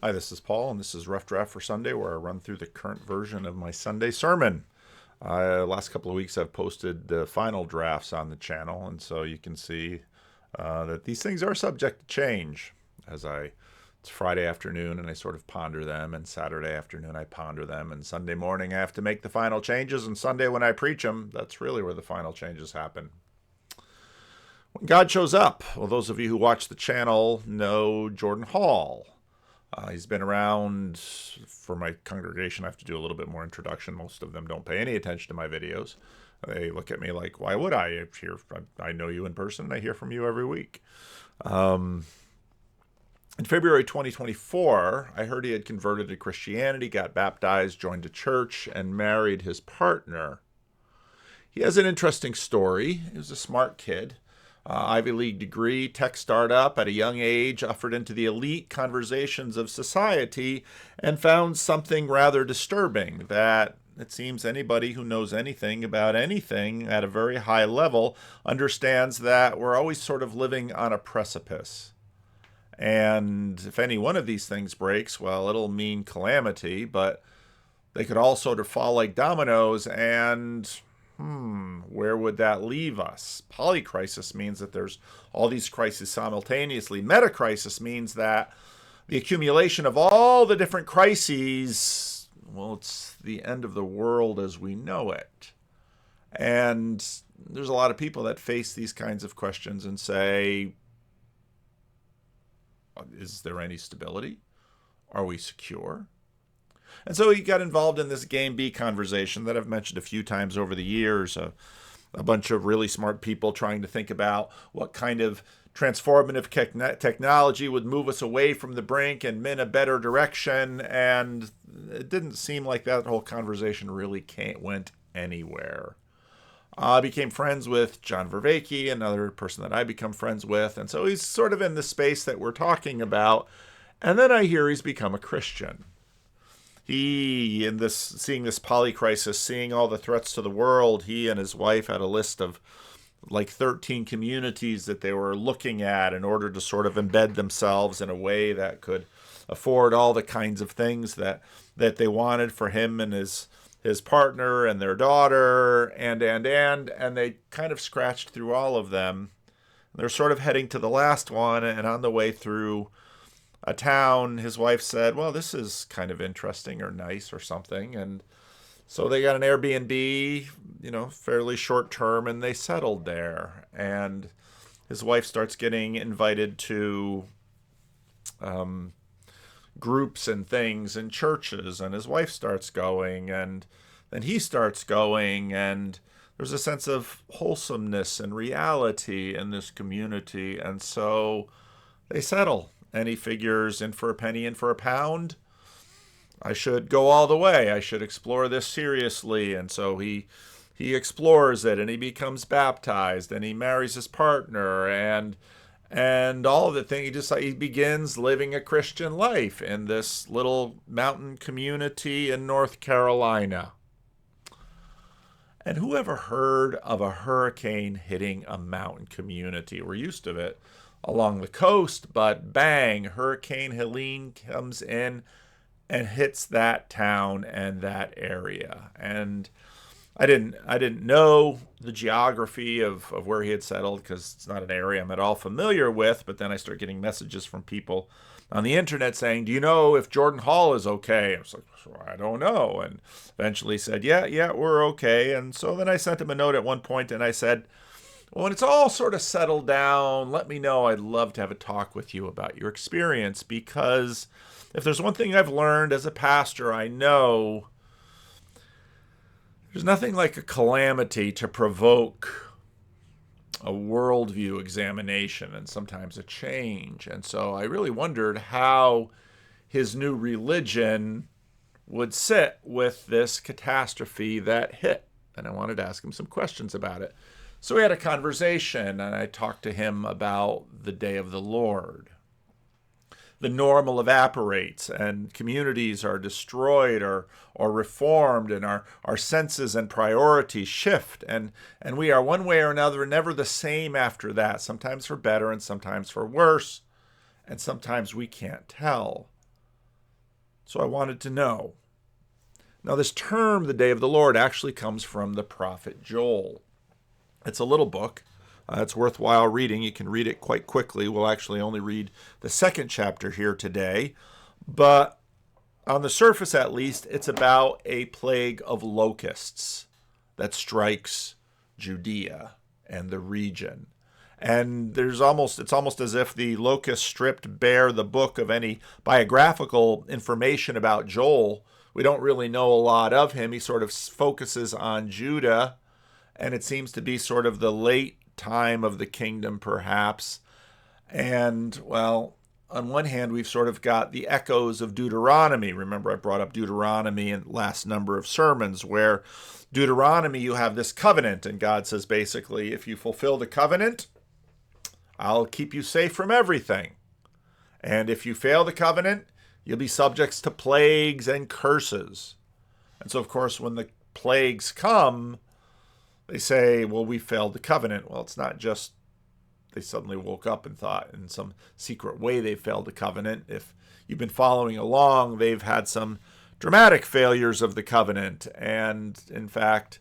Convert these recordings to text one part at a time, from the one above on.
Hi, this is Paul, and this is Rough Draft for Sunday, where I run through the current version of my Sunday sermon. Last couple of weeks, I've posted the final drafts on the channel, and so you can see that these things are subject to change. It's Friday afternoon, and I sort of ponder them, and Saturday afternoon, I ponder them, and Sunday morning, I have to make the final changes, and Sunday, when I preach them, that's really where the final changes happen. When God shows up, well, those of you who watch the channel know Jordan Hall. He's been around. For my congregation, I have to do a little bit more introduction. Most of them don't pay any attention to my videos. They look at me like, why would I? I know you in person, and I hear from you every week. In February 2024, I heard he had converted to Christianity, got baptized, joined a church, and married his partner. He has an interesting story. He was a smart kid. Ivy League degree, tech startup at a young age, ushered into the elite conversations of society, and found something rather disturbing, that it seems anybody who knows anything about anything at a very high level understands that we're always sort of living on a precipice. And if any one of these things breaks, well, it'll mean calamity, but they could all sort of fall like dominoes, and where would that leave us? Polycrisis means that there's all these crises simultaneously. Metacrisis means that the accumulation of all the different crises, well, it's the end of the world as we know it. And there's a lot of people that face these kinds of questions and say, is there any stability? Are we secure? And so he got involved in this Game B conversation that I've mentioned a few times over the years. A bunch of really smart people trying to think about what kind of transformative technology would move us away from the brink and in a better direction. And it didn't seem like that whole conversation really went anywhere. I became friends with John Vervaeke, another person that I become friends with. And so he's sort of in the space that we're talking about. And then I hear he's become a Christian. Seeing this polycrisis, seeing all the threats to the world, he and his wife had a list of like 13 communities that they were looking at in order to sort of embed themselves in a way that could afford all the kinds of things that they wanted for him and his partner and their daughter, and they kind of scratched through all of them. They're sort of heading to the last one, and on the way through a town, his wife said, well, this is kind of interesting or nice or something. And so they got an Airbnb, fairly short term, and they settled there. And his wife starts getting invited to groups and things in churches, and his wife starts going, and then he starts going, and there's a sense of wholesomeness and reality in this community. And so they settle. And he figures, in for a penny, in for a pound, I should go all the way. I should explore this seriously. And so he explores it, and he becomes baptized, and he marries his partner, and all of the thing. He begins living a Christian life in this little mountain community in North Carolina. And who ever heard of a hurricane hitting a mountain community? We're used to it along the coast, but bang, Hurricane Helene comes in and hits that town and that area. And I didn't know the geography of where he had settled, because it's not an area I'm at all familiar with. But then I start getting messages from people on the internet saying, do you know if Jordan Hall is okay? I was like, I don't know. And eventually said, yeah, we're okay. And so then I sent him a note at one point, and I said, well, when it's all sort of settled down, let me know. I'd love to have a talk with you about your experience, because if there's one thing I've learned as a pastor, I know there's nothing like a calamity to provoke a worldview examination and sometimes a change. And so I really wondered how his new religion would sit with this catastrophe that hit. And I wanted to ask him some questions about it. So we had a conversation, and I talked to him about the day of the Lord. The normal evaporates, and communities are destroyed or reformed, and our senses and priorities shift, and we are one way or another never the same after that, sometimes for better and sometimes for worse, and sometimes we can't tell. So I wanted to know. Now, this term, the day of the Lord, actually comes from the prophet Joel. It's a little book. It's worthwhile reading. You can read it quite quickly. We'll actually only read the second chapter here today. But on the surface, at least, it's about a plague of locusts that strikes Judea and the region. And it's almost as if the locusts stripped bare the book of any biographical information about Joel. We don't really know a lot of him. He sort of focuses on Judah, and it seems to be sort of the late time of the kingdom, perhaps. And, well, on one hand, we've sort of got the echoes of Deuteronomy. Remember, I brought up Deuteronomy in the last number of sermons, where Deuteronomy, you have this covenant, and God says basically, if you fulfill the covenant, I'll keep you safe from everything. And if you fail the covenant, you'll be subject to plagues and curses. And so, of course, when the plagues come, they say, well, we failed the covenant. Well, it's not just they suddenly woke up and thought in some secret way they failed the covenant. If you've been following along, they've had some dramatic failures of the covenant. And in fact,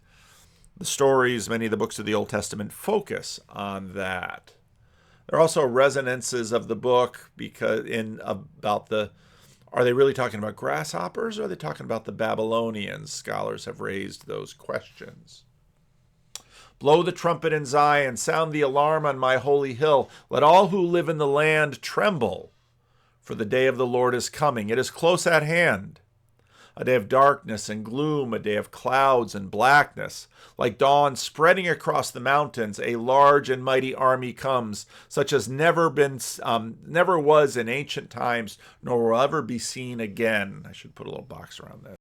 the stories, many of the books of the Old Testament focus on that. There are also resonances of the book are they really talking about grasshoppers, or are they talking about the Babylonians? Scholars have raised those questions. Blow the trumpet in Zion, sound the alarm on my holy hill. Let all who live in the land tremble, for the day of the Lord is coming. It is close at hand. A day of darkness and gloom, a day of clouds and blackness. Like dawn spreading across the mountains, a large and mighty army comes, such as never was in ancient times, nor will ever be seen again. I should put a little box around that.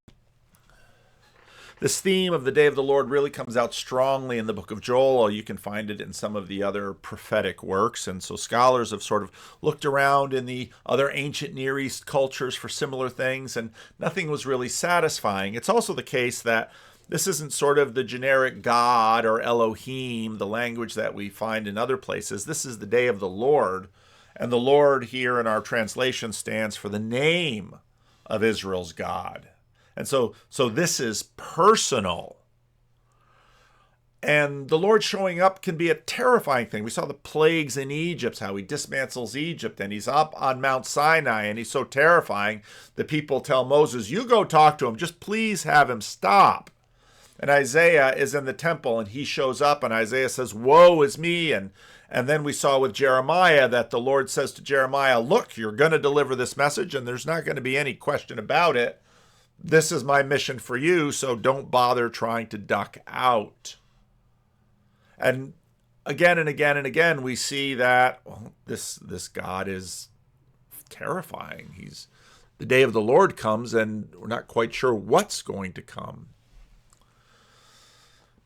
This theme of the day of the Lord really comes out strongly in the book of Joel, or you can find it in some of the other prophetic works. And so scholars have sort of looked around in the other ancient Near East cultures for similar things, and nothing was really satisfying. It's also the case that this isn't sort of the generic God or Elohim, the language that we find in other places. This is the day of the Lord. And the Lord here in our translation stands for the name of Israel's God. And so this is personal. And the Lord showing up can be a terrifying thing. We saw the plagues in Egypt, how he dismantles Egypt, and he's up on Mount Sinai, and he's so terrifying. The people tell Moses, you go talk to him, just please have him stop. And Isaiah is in the temple, and he shows up, and Isaiah says, woe is me. And then we saw with Jeremiah that the Lord says to Jeremiah, look, you're going to deliver this message, and there's not going to be any question about it. This is my mission for you, so don't bother trying to duck out. And again and again and again, we see that this God is terrifying. The day of the Lord comes, and we're not quite sure what's going to come.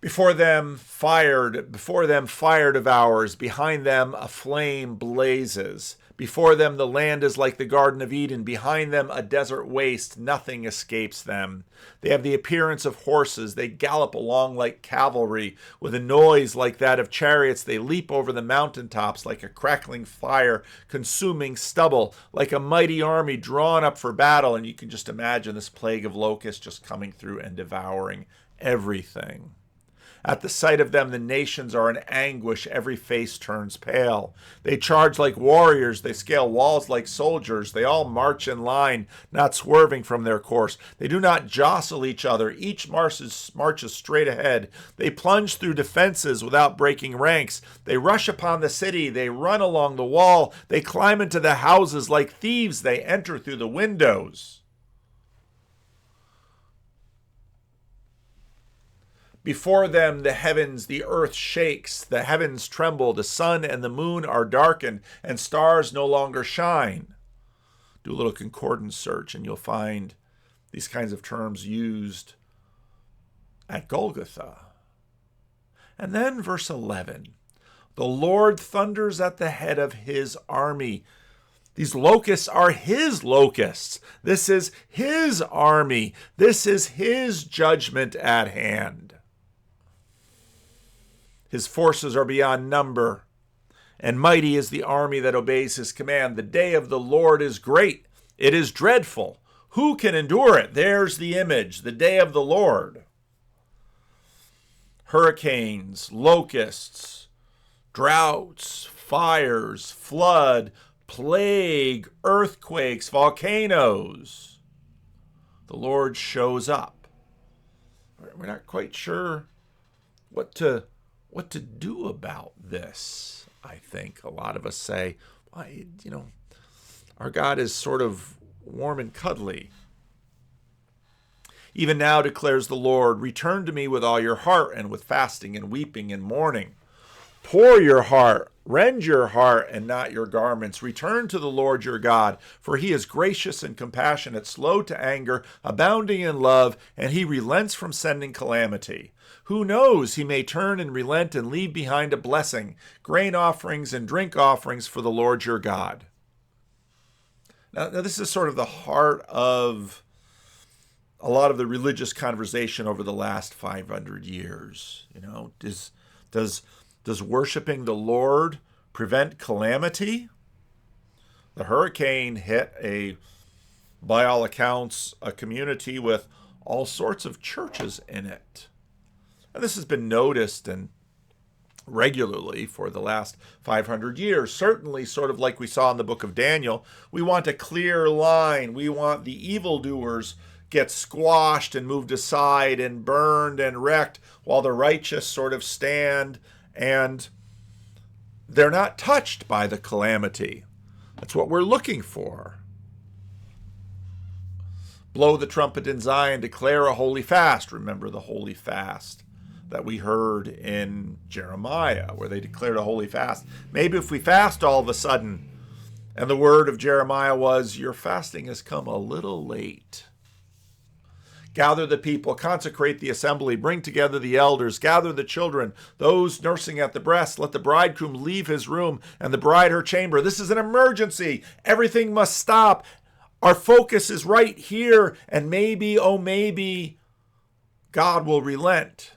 Before them fire devours, behind them a flame blazes. Before them the land is like the Garden of Eden, behind them a desert waste, nothing escapes them. They have the appearance of horses, they gallop along like cavalry, with a noise like that of chariots, they leap over the mountaintops like a crackling fire, consuming stubble, like a mighty army drawn up for battle, and you can just imagine this plague of locusts just coming through and devouring everything. At the sight of them, the nations are in anguish. Every face turns pale. They charge like warriors. They scale walls like soldiers. They all march in line, not swerving from their course. They do not jostle each other. Each marches straight ahead. They plunge through defenses without breaking ranks. They rush upon the city. They run along the wall. They climb into the houses like thieves. They enter through the windows. Before them, the heavens, the earth shakes, the heavens tremble, the sun and the moon are darkened, and stars no longer shine. Do a little concordance search, and you'll find these kinds of terms used at Golgotha. And then verse 11, the Lord thunders at the head of his army. These locusts are his locusts. This is his army. This is his judgment at hand. His forces are beyond number, and mighty is the army that obeys his command. The day of the Lord is great. It is dreadful. Who can endure it? There's the image, the day of the Lord. Hurricanes, locusts, droughts, fires, flood, plague, earthquakes, volcanoes. The Lord shows up. We're not quite sure what to do about this. I think a lot of us say, well, our God is sort of warm and cuddly. Even now declares the Lord, return to me with all your heart and with fasting and weeping and mourning. Pour your heart, rend your heart and not your garments. Return to the Lord your God, for he is gracious and compassionate, slow to anger, abounding in love, and he relents from sending calamity. Who knows, he may turn and relent and leave behind a blessing, grain offerings and drink offerings for the Lord your God. Now this is sort of the heart of a lot of the religious conversation over the last 500 years. Does worshiping the Lord prevent calamity? The hurricane hit by all accounts, a community with all sorts of churches in it. And this has been noticed and regularly for the last 500 years. Certainly, sort of like we saw in the book of Daniel, we want a clear line. We want the evildoers get squashed and moved aside and burned and wrecked while the righteous sort of stand and they're not touched by the calamity. That's what we're looking for. Blow the trumpet in Zion, declare a holy fast. Remember the holy fast that we heard in Jeremiah, where they declared a holy fast. Maybe if we fast all of a sudden, and the word of Jeremiah was, your fasting has come a little late. Gather the people, consecrate the assembly, bring together the elders, gather the children, those nursing at the breast. Let the bridegroom leave his room and the bride her chamber. This is an emergency. Everything must stop. Our focus is right here, and maybe, oh maybe, God will relent.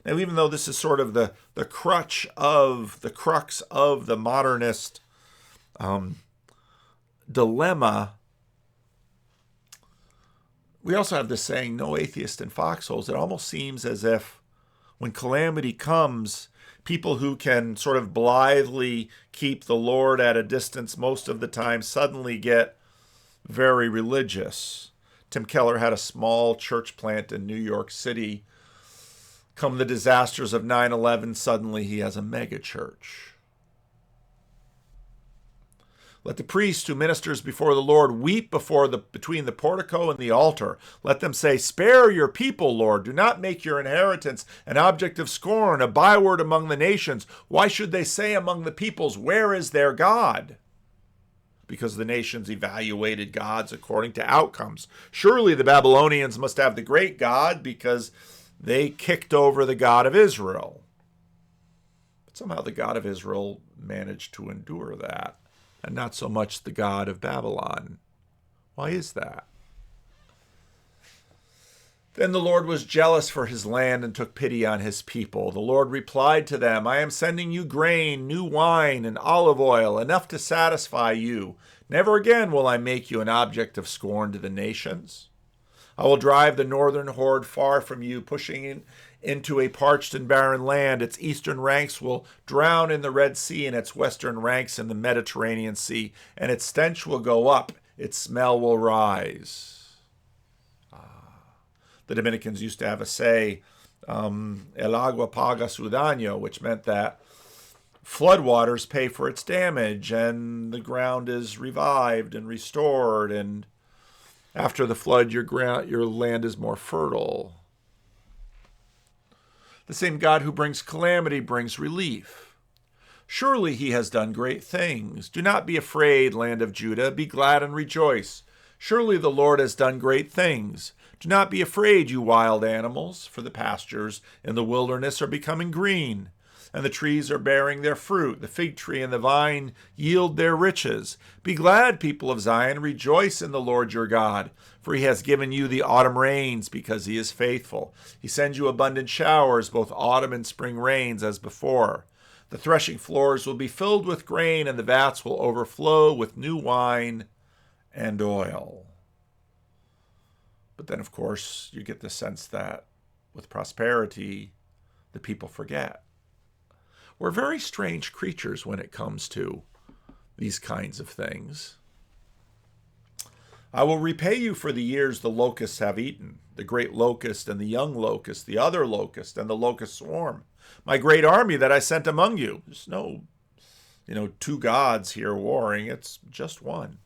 Now, even though this is sort of the crux of the modernist dilemma, we also have this saying, no atheist in foxholes. It almost seems as if when calamity comes, people who can sort of blithely keep the Lord at a distance most of the time suddenly get very religious. Tim Keller had a small church plant in New York City. Come the disasters of 9/11, suddenly he has a mega church. Let the priest who ministers before the Lord weep between the portico and the altar. Let them say, spare your people, Lord. Do not make your inheritance an object of scorn, a byword among the nations. Why should they say among the peoples, where is their God? Because the nations evaluated gods according to outcomes. Surely the Babylonians must have the great God because they kicked over the God of Israel. But somehow the God of Israel managed to endure that, and not so much the God of Babylon. Why is that? Then the Lord was jealous for his land and took pity on his people. The Lord replied to them, I am sending you grain, new wine, and olive oil, enough to satisfy you. Never again will I make you an object of scorn to the nations. I will drive the northern horde far from you, pushing into a parched and barren land. Its eastern ranks will drown in the Red Sea, and its western ranks in the Mediterranean Sea, and its stench will go up, its smell will rise. The Dominicans used to have a say, el agua paga su daño, which meant that floodwaters pay for its damage, and the ground is revived and restored, and after the flood, your land is more fertile. The same God who brings calamity brings relief. Surely he has done great things. Do not be afraid, land of Judah. Be glad and rejoice. Surely the Lord has done great things. Do not be afraid, you wild animals, for the pastures in the wilderness are becoming green, and the trees are bearing their fruit. The fig tree and the vine yield their riches. Be glad, people of Zion. Rejoice in the Lord your God, for he has given you the autumn rains because he is faithful. He sends you abundant showers, both autumn and spring rains as before. The threshing floors will be filled with grain, and the vats will overflow with new wine and oil. then, of course, you get the sense that with prosperity, the people forget. We're very strange creatures when it comes to these kinds of things. I will repay you for the years the locusts have eaten, the great locust and the young locust, the other locust and the locust swarm, my great army that I sent among you. There's no, two gods here warring. It's just one.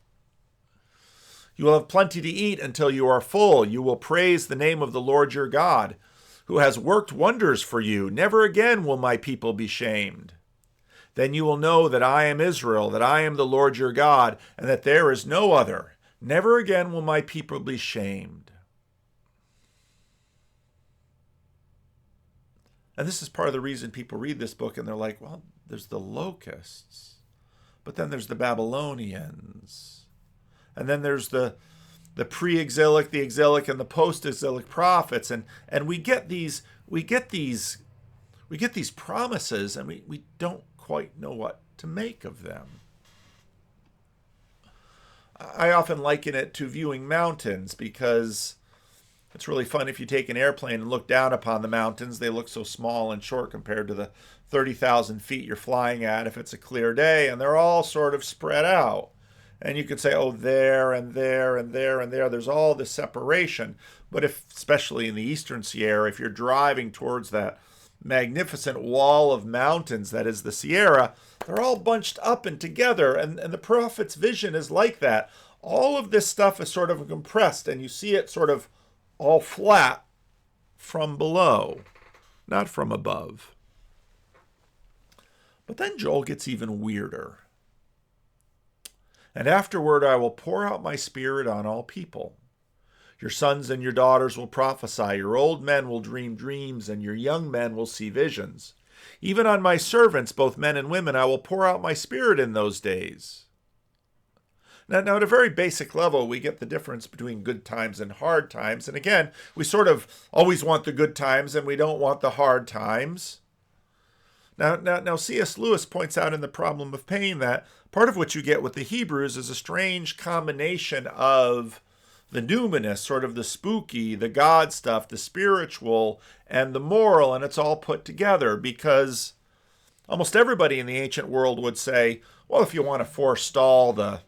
You will have plenty to eat until you are full. You will praise the name of the Lord your God, who has worked wonders for you. Never again will my people be shamed. Then you will know that I am Israel, that I am the Lord your God, and that there is no other. Never again will my people be shamed. And this is part of the reason people read this book and they're like, well, there's the locusts, but then there's the Babylonians, and then there's the pre-exilic, the exilic, and the post-exilic prophets, and we get these promises, and we don't quite know what to make of them. I often liken it to viewing mountains, because it's really fun if you take an airplane and look down upon the mountains. They look so small and short compared to the 30,000 feet you're flying at if it's a clear day, and they're all sort of spread out. And you could say, oh, there and there and there and there, there's all this separation. But especially in the eastern Sierra, if you're driving towards that magnificent wall of mountains that is the Sierra, they're all bunched up and together, and the prophet's vision is like that. All of this stuff is sort of compressed, and you see it sort of all flat from below, not from above. But then Joel gets even weirder. And afterward I will pour out my spirit on all people. Your sons and your daughters will prophesy, your old men will dream dreams, and your young men will see visions. Even on my servants, both men and women, I will pour out my spirit in those days. Now, at a very basic level, we get the difference between good times and hard times. And again, we sort of always want the good times and we don't want the hard times. Now, C.S. Lewis points out in The Problem of Pain that part of what you get with the Hebrews is a strange combination of the numinous, sort of the spooky, the God stuff, the spiritual, and the moral, and it's all put together, because almost everybody in the ancient world would say, well, if you want to forestall the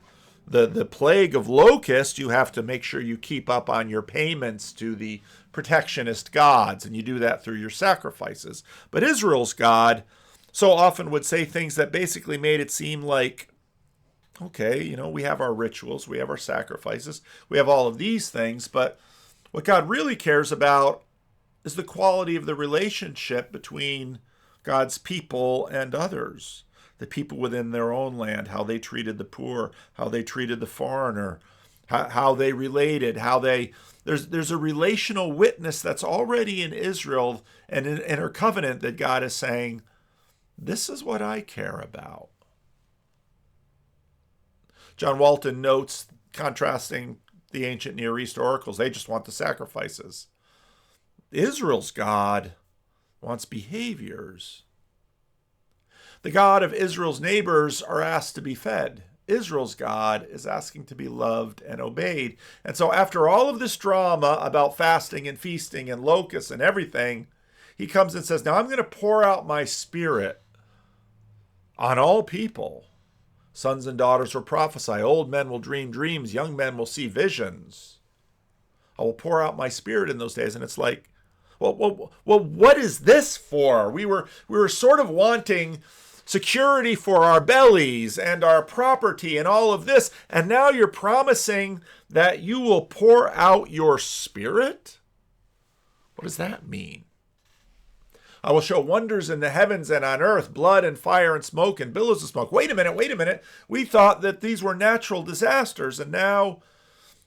plague of locusts, you have to make sure you keep up on your payments to the protectionist gods, and you do that through your sacrifices. But Israel's God so often would say things that basically made it seem like, okay, we have our rituals, we have our sacrifices, we have all of these things, but what God really cares about is the quality of the relationship between God's people and others. The people within their own land, how they treated the poor, how they treated the foreigner, how they related, there's a relational witness that's already in Israel and in her covenant that God is saying, this is what I care about. John Walton notes, contrasting the ancient Near East oracles, they just want the sacrifices. Israel's God wants behaviors. The God of Israel's neighbors are asked to be fed. Israel's God is asking to be loved and obeyed. And so after all of this drama about fasting and feasting and locusts and everything, he comes and says, now I'm going to pour out my spirit on all people. Sons and daughters will prophesy. Old men will dream dreams. Young men will see visions. I will pour out my spirit in those days. And it's like, well, what is this for? We were sort of wanting security for our bellies and our property and all of this. And now you're promising that you will pour out your spirit? What does that mean? I will show wonders in the heavens and on earth, blood and fire and smoke and billows of smoke. Wait a minute. We thought that these were natural disasters. And now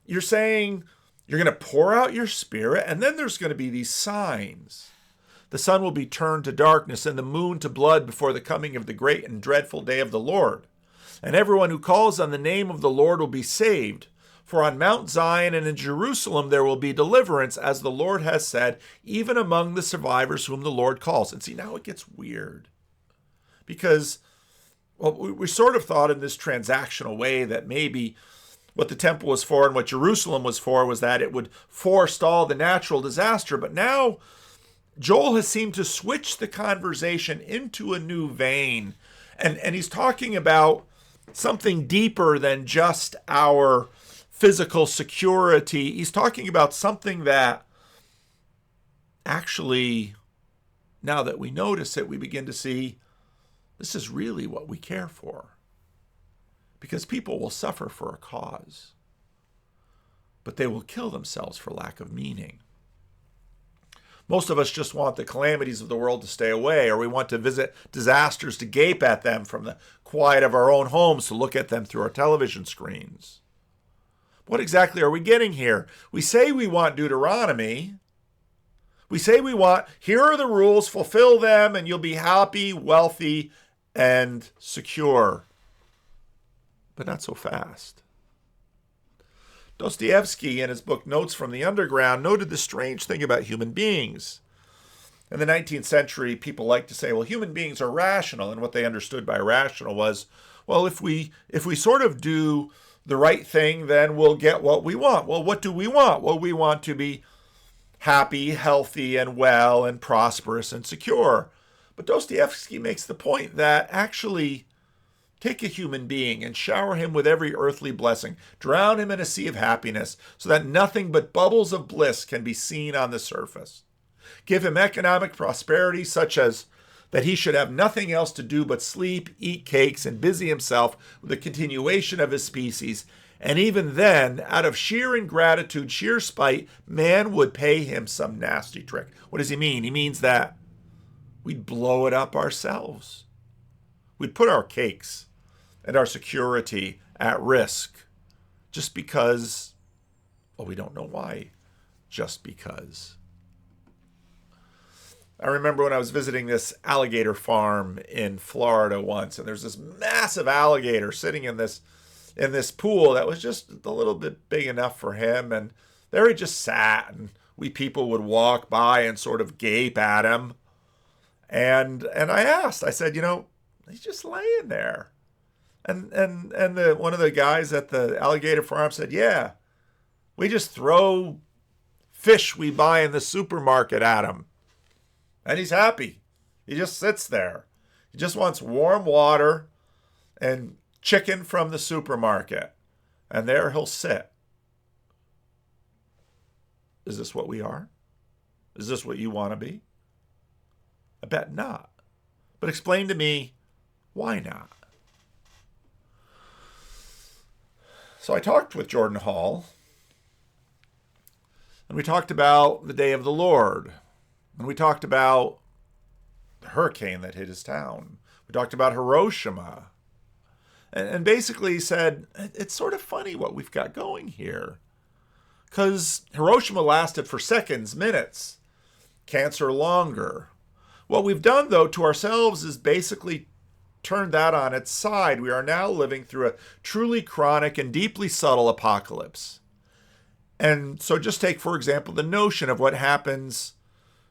you're saying you're going to pour out your spirit, and then there's going to be these signs. The sun will be turned to darkness and the moon to blood before the coming of the great and dreadful day of the Lord. And everyone who calls on the name of the Lord will be saved. For on Mount Zion and in Jerusalem there will be deliverance, as the Lord has said, even among the survivors whom the Lord calls. And see, now it gets weird. Because, we sort of thought in this transactional way that maybe what the temple was for and what Jerusalem was for was that it would forestall the natural disaster. But now Joel has seemed to switch the conversation into a new vein. And he's talking about something deeper than just our physical security. He's talking about something that actually, now that we notice it, we begin to see this is really what we care for. Because people will suffer for a cause, but they will kill themselves for lack of meaning. Most of us just want the calamities of the world to stay away, or we want to visit disasters to gape at them from the quiet of our own homes, to look at them through our television screens. What exactly are we getting here? We say we want Deuteronomy. We say we want, here are the rules, fulfill them, and you'll be happy, wealthy, and secure. But not so fast. Dostoevsky, in his book Notes from the Underground, noted the strange thing about human beings. In the 19th century, people liked to say, well, human beings are rational, and what they understood by rational was, well, if we sort of do the right thing, then we'll get what we want. Well, what do we want? Well, we want to be happy, healthy, and well, and prosperous, and secure. But Dostoevsky makes the point that actually, take a human being and shower him with every earthly blessing. Drown him in a sea of happiness so that nothing but bubbles of bliss can be seen on the surface. Give him economic prosperity such as that he should have nothing else to do but sleep, eat cakes, and busy himself with the continuation of his species. And even then, out of sheer ingratitude, sheer spite, man would pay him some nasty trick. What does he mean? He means that we'd blow it up ourselves. We'd put our cakes and our security at risk just because, well, we don't know why, just because. I remember when I was visiting this alligator farm in Florida once, and there's this massive alligator sitting in this pool that was just a little bit big enough for him, and there he just sat, and we people would walk by and sort of gape at him. And I asked, I said, he's just laying there. And one of the guys at the alligator farm said, yeah, we just throw fish we buy in the supermarket at him. And he's happy. He just sits there. He just wants warm water and chicken from the supermarket. And there he'll sit. Is this what we are? Is this what you want to be? I bet not. But explain to me, why not? So I talked with Jordan Hall, and we talked about the day of the Lord, and we talked about the hurricane that hit his town. We talked about Hiroshima, and basically he said, it's sort of funny what we've got going here, because Hiroshima lasted for seconds, minutes, cancer longer. What we've done, though, to ourselves is basically turned that on its side. We are now living through a truly chronic and deeply subtle apocalypse. And so just take, for example, the notion of what happens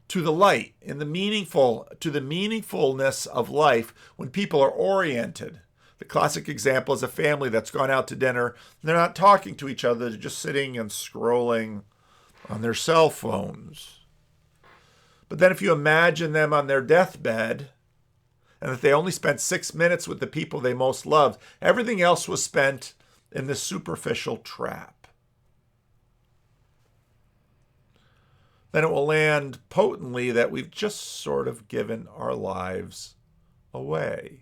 to the light, to the meaningfulness of life when people are oriented. The classic example is a family that's gone out to dinner. They're not talking to each other. They're just sitting and scrolling on their cell phones. But then if you imagine them on their deathbed, and that they only spent 6 minutes with the people they most loved, everything else was spent in this superficial trap. Then it will land potently that we've just sort of given our lives away.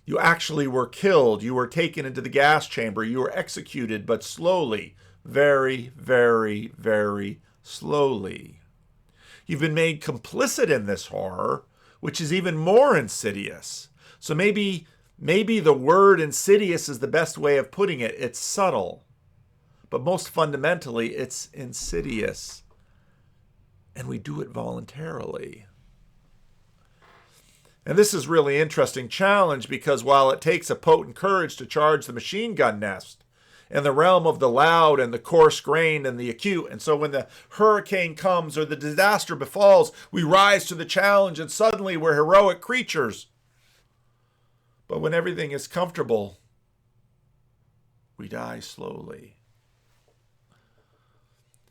You actually were killed. You were taken into the gas chamber. You were executed, but slowly, very, very, very slowly. You've been made complicit in this horror, which is even more insidious. So maybe the word insidious is the best way of putting it. It's subtle, but most fundamentally, it's insidious. And we do it voluntarily. And this is really interesting challenge because while it takes a potent courage to charge the machine gun nest in the realm of the loud and the coarse-grained and the acute, and so when the hurricane comes or the disaster befalls, we rise to the challenge and suddenly we're heroic creatures. But when everything is comfortable, we die slowly.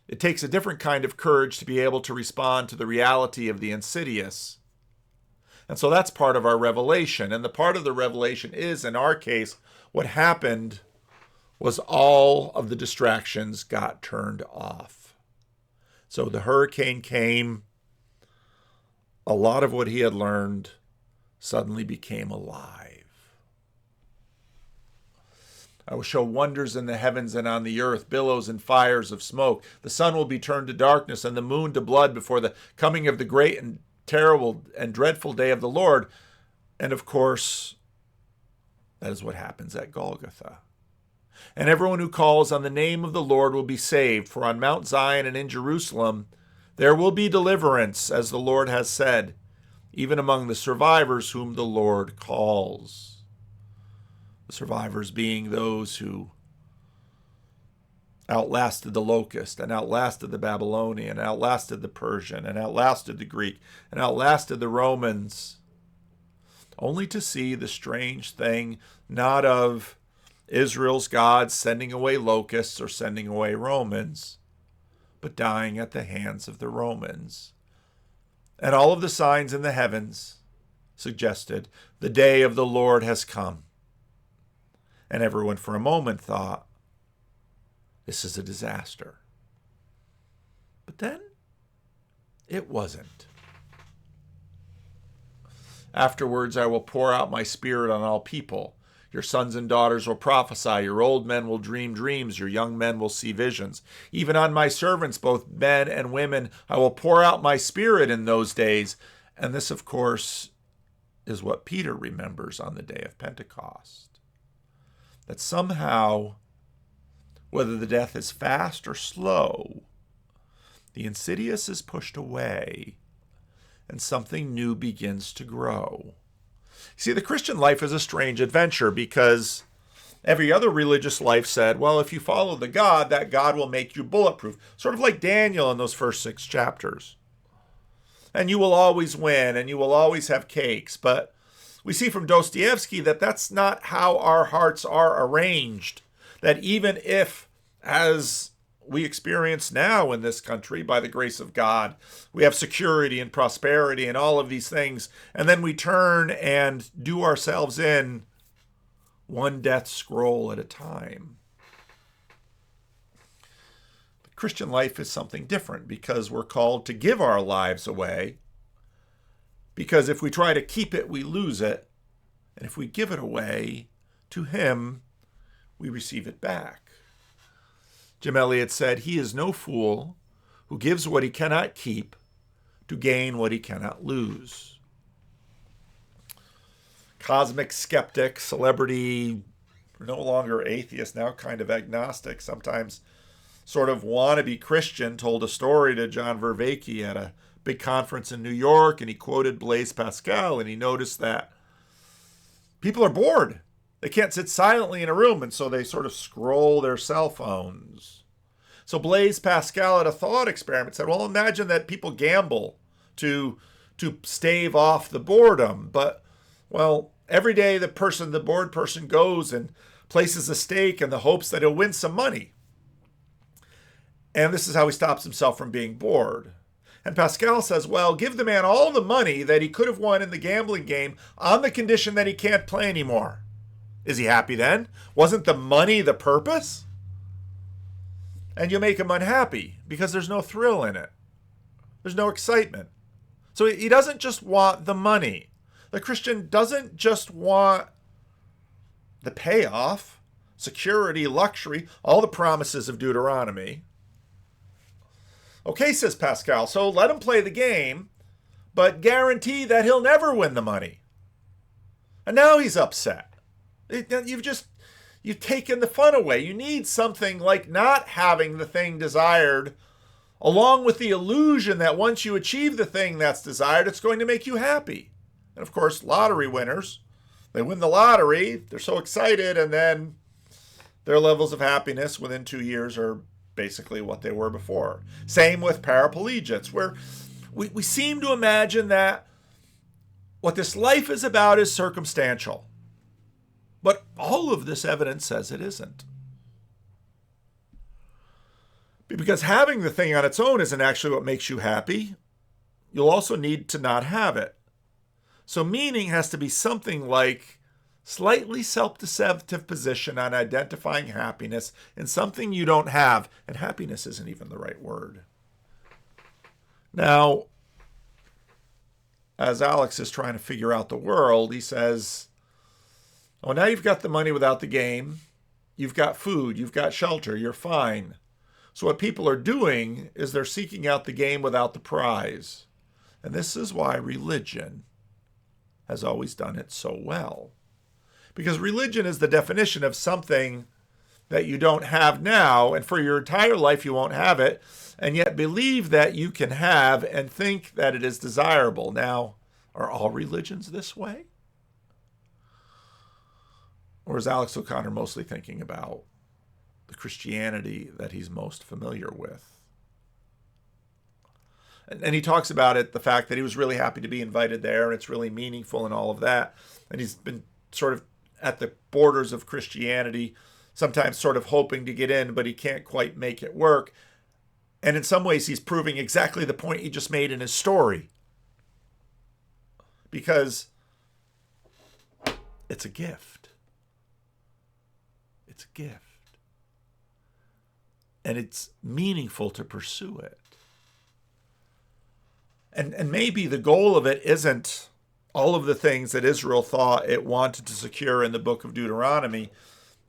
It takes a different kind of courage to be able to respond to the reality of the insidious. And so that's part of our revelation. And the part of the revelation is, in our case, what happened was all of the distractions got turned off. So the hurricane came. A lot of what he had learned suddenly became alive. I will show wonders in the heavens and on the earth, billows and fires of smoke. The sun will be turned to darkness and the moon to blood before the coming of the great and terrible and dreadful day of the Lord. And of course, that is what happens at Golgotha. And everyone who calls on the name of the Lord will be saved. For on Mount Zion and in Jerusalem there will be deliverance, as the Lord has said, even among the survivors whom the Lord calls. The survivors being those who outlasted the locust and outlasted the Babylonian, and outlasted the Persian, and outlasted the Greek, and outlasted the Romans, only to see the strange thing not of Israel's God sending away locusts or sending away Romans, but dying at the hands of the Romans. And all of the signs in the heavens suggested the day of the Lord has come. And everyone for a moment thought, this is a disaster. But then it wasn't. Afterwards, I will pour out my spirit on all people. Your sons and daughters will prophesy. Your old men will dream dreams. Your young men will see visions. Even on my servants, both men and women, I will pour out my spirit in those days. And this, of course, is what Peter remembers on the day of Pentecost. That somehow, whether the death is fast or slow, the insidious is pushed away and something new begins to grow. See, the Christian life is a strange adventure because every other religious life said, well, if you follow the God, that God will make you bulletproof. Sort of like Daniel in those first 6 chapters. And you will always win and you will always have cakes. But we see from Dostoevsky that that's not how our hearts are arranged. That even if, as we experience now in this country, by the grace of God, we have security and prosperity and all of these things, and then we turn and do ourselves in one death scroll at a time. But Christian life is something different because we're called to give our lives away. Because if we try to keep it, we lose it. And if we give it away to Him, we receive it back. Jim Elliot said, he is no fool who gives what he cannot keep to gain what he cannot lose. Cosmic skeptic, celebrity, no longer atheist, now kind of agnostic, sometimes sort of wannabe Christian, told a story to John Vervaeke at a big conference in New York, and he quoted Blaise Pascal, and he noticed that people are bored. They can't sit silently in a room, and so they sort of scroll their cell phones. So Blaise Pascal at a thought experiment said, well, imagine that people gamble to stave off the boredom. But, well, every day the bored person goes and places a stake in the hopes that he'll win some money. And this is how he stops himself from being bored. And Pascal says, well, give the man all the money that he could have won in the gambling game on the condition that he can't play anymore. Is he happy then? Wasn't the money the purpose? And you make him unhappy because there's no thrill in it. There's no excitement. So he doesn't just want the money. The Christian doesn't just want the payoff, security, luxury, all the promises of Deuteronomy. Okay, says Pascal, so let him play the game, but guarantee that he'll never win the money. And now he's upset. You've taken the fun away. You need something like not having the thing desired, along with the illusion that once you achieve the thing that's desired, it's going to make you happy. And of course, lottery winners, they win the lottery, they're so excited, and then their levels of happiness within 2 years are basically what they were before. Same with paraplegics, where we seem to imagine that what this life is about is circumstantial. But all of this evidence says it isn't. Because having the thing on its own isn't actually what makes you happy. You'll also need to not have it. So meaning has to be something like slightly self-deceptive position on identifying happiness in something you don't have. And happiness isn't even the right word. Now, as Alex is trying to figure out the world, he says, oh, now you've got the money without the game. You've got food. You've got shelter. You're fine. So what people are doing is they're seeking out the game without the prize. And this is why religion has always done it so well. Because religion is the definition of something that you don't have now, and for your entire life you won't have it, and yet believe that you can have and think that it is desirable. Now, are all religions this way? Or is Alex O'Connor mostly thinking about the Christianity that he's most familiar with? And he talks about it, the fact that he was really happy to be invited there, and it's really meaningful and all of that. And he's been sort of at the borders of Christianity, sometimes sort of hoping to get in, but he can't quite make it work. And in some ways, he's proving exactly the point he just made in his story. Because it's a gift. It's a gift. And it's meaningful to pursue it. And maybe the goal of it isn't all of the things that Israel thought it wanted to secure in the book of Deuteronomy.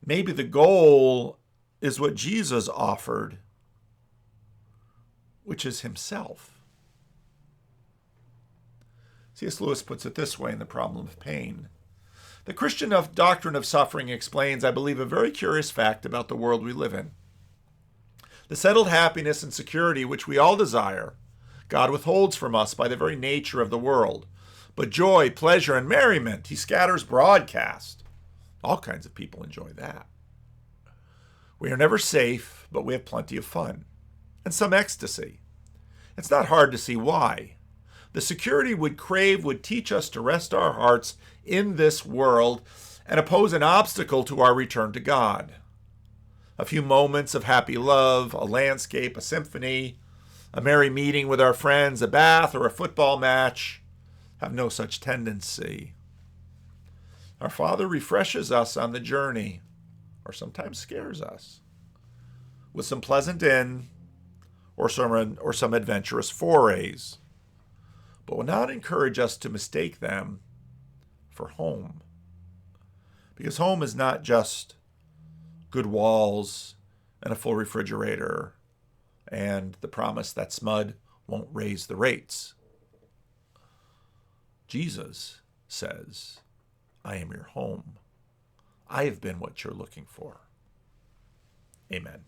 Maybe the goal is what Jesus offered, which is himself. C.S. Lewis puts it this way in The Problem of Pain. The Christian doctrine of suffering explains, I believe, a very curious fact about the world we live in. The settled happiness and security which we all desire, God withholds from us by the very nature of the world. But joy, pleasure, and merriment he scatters broadcast. All kinds of people enjoy that. We are never safe, but we have plenty of fun. And some ecstasy. It's not hard to see why. The security we'd crave would teach us to rest our hearts in this world and oppose an obstacle to our return to God. A few moments of happy love, a landscape, a symphony, a merry meeting with our friends, a bath, or a football match have no such tendency. Our Father refreshes us on the journey, or sometimes scares us, with some pleasant inn or some adventurous forays, but will not encourage us to mistake them for home. Because home is not just good walls and a full refrigerator and the promise that SMUD won't raise the rates. Jesus says, I am your home. I have been what you're looking for. Amen.